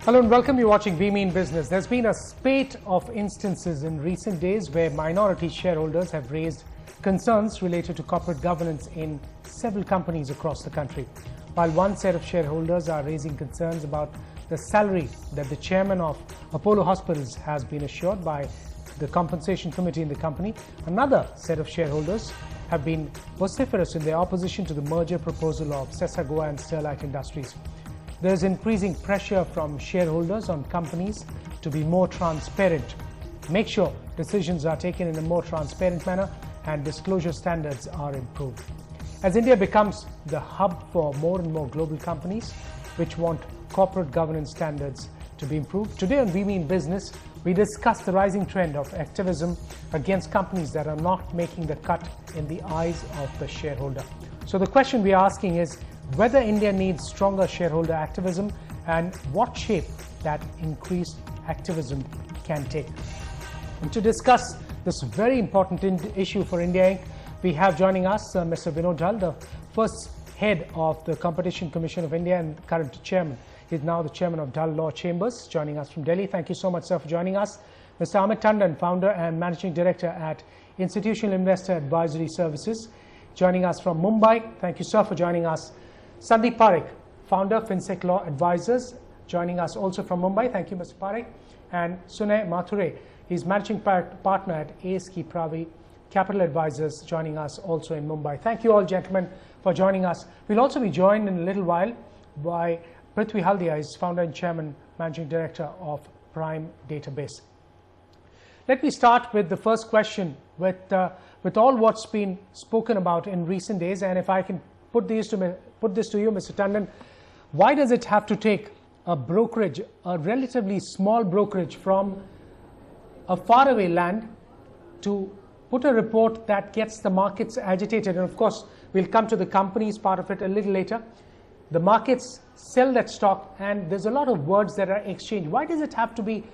Hello and welcome. You're watching We Mean Business. There's been a spate of instances in recent days where minority shareholders have raised concerns related to corporate governance in several companies across the country. While one set of shareholders are raising concerns about the salary that the chairman of Apollo Hospitals has been assured by the compensation committee in the company, another set of shareholders have been vociferous in their opposition to the merger proposal of Sessagoa and Sterlite Industries. There's increasing pressure from shareholders on companies to be more transparent, make sure decisions are taken in a more transparent manner and disclosure standards are improved. As India becomes the hub for more and more global companies which want corporate governance standards to be improved, today on We Mean Business, we discuss the rising trend of activism against companies that are not making the cut in the eyes of the shareholder. So the question we are asking is whether India needs stronger shareholder activism and what shape that increased activism can take. And to discuss this very important issue for India Inc., we have joining us Mr. Vinod Dhal, the first head of the Competition Commission of India and current chairman. He is now the chairman of Dhal Law Chambers, joining us from Delhi. Thank you so much, sir, for joining us. Mr. Amit Tandon, founder and managing director at Institutional Investor Advisory Services, joining us from Mumbai. Thank you, sir, for joining us. Sandeep Parekh, founder, FinSec Law Advisors, joining us also from Mumbai. Thank you, Mr. Parekh. And Sunay Mathure, he's managing partner at A.S.K. Pravi Capital Advisors, joining us also in Mumbai. Thank you all, gentlemen, for joining us. We'll also be joined in a little while by Prithvi Haldia, is founder and chairman, managing director of Prime Database. Let me start with the first question with all what's been spoken about in recent days, and if I can put this to you, Mr. Tandon, why does it have to take a brokerage, a relatively small brokerage from a faraway land to put a report that gets the markets agitated? And of course, we'll come to the companies part of it a little later. The markets sell that stock and there's a lot of words that are exchanged. Why does it have to be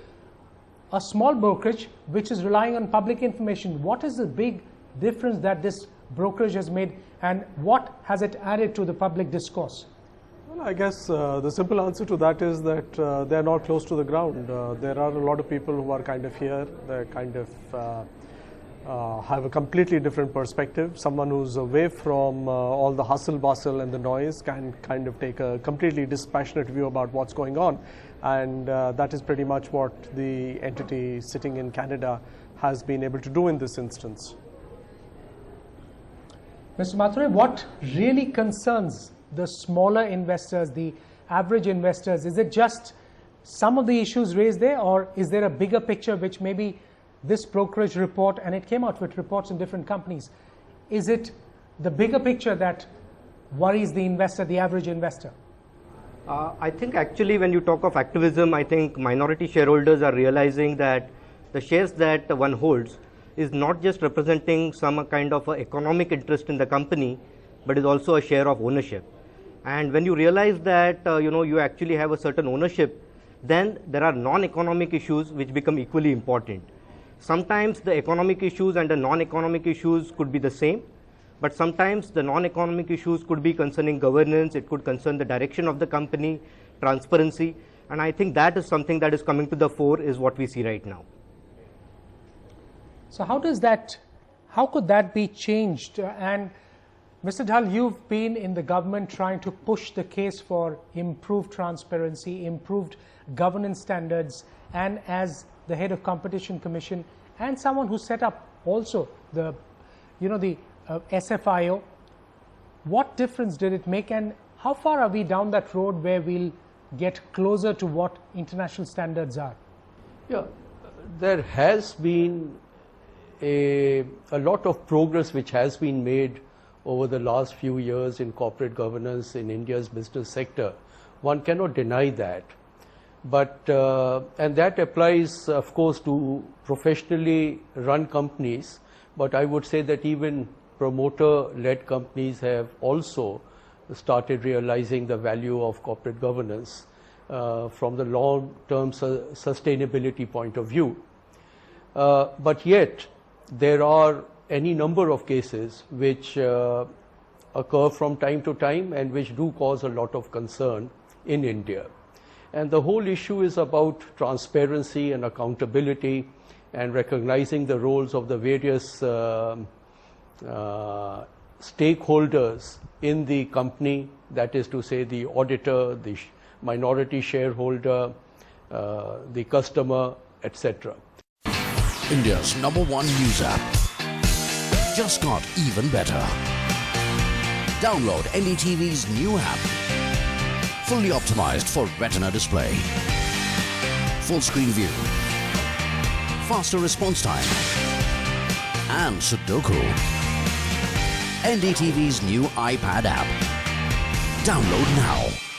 a small brokerage which is relying on public information? What is the big difference that this brokerage has made and what has it added to the public discourse? Well, I guess the simple answer to that is that they're not close to the ground. There are a lot of people who are kind of here, they're kind of have a completely different perspective. Someone who's away from all the hustle bustle and the noise can kind of take a completely dispassionate view about what's going on, and that is pretty much what the entity sitting in Canada has been able to do in this instance. Mr. Mathure, what really concerns the smaller investors, the average investors? Is it just some of the issues raised there, or is there a bigger picture which maybe this brokerage report, and it came out with reports in different companies, is it the bigger picture that worries the investor, the average investor? I think actually when you talk of activism, I think minority shareholders are realizing that the shares that one holds is not just representing some kind of economic interest in the company, but is also a share of ownership. And when you realize that you actually have a certain ownership, then there are non-economic issues which become equally important. Sometimes the economic issues and the non-economic issues could be the same, but sometimes the non-economic issues could be concerning governance, it could concern the direction of the company, transparency, and I think that is something that is coming to the fore is what we see right now. So how could that be changed? And Mr. Dhal, you've been in the government trying to push the case for improved transparency, improved governance standards, and as the head of Competition Commission and someone who set up also the SFIO, what difference did it make, and how far are we down that road where we'll get closer to what international standards are? Yeah, there has been a lot of progress which has been made over the last few years in corporate governance in India's business sector. One cannot deny that. But and that applies, of course, to professionally run companies. But I would say that even promoter-led companies have also started realizing the value of corporate governance from the long-term sustainability point of view. But yet, there are any number of cases which occur from time to time and which do cause a lot of concern in India. And the whole issue is about transparency and accountability and recognizing the roles of the various stakeholders in the company, that is to say the auditor, the minority shareholder, the customer, etc. India's #1 news app just got even better. Download NDTV's new app. Fully optimized for retina display. Full screen view. Faster response time. And Sudoku. NDTV's new iPad app. Download now.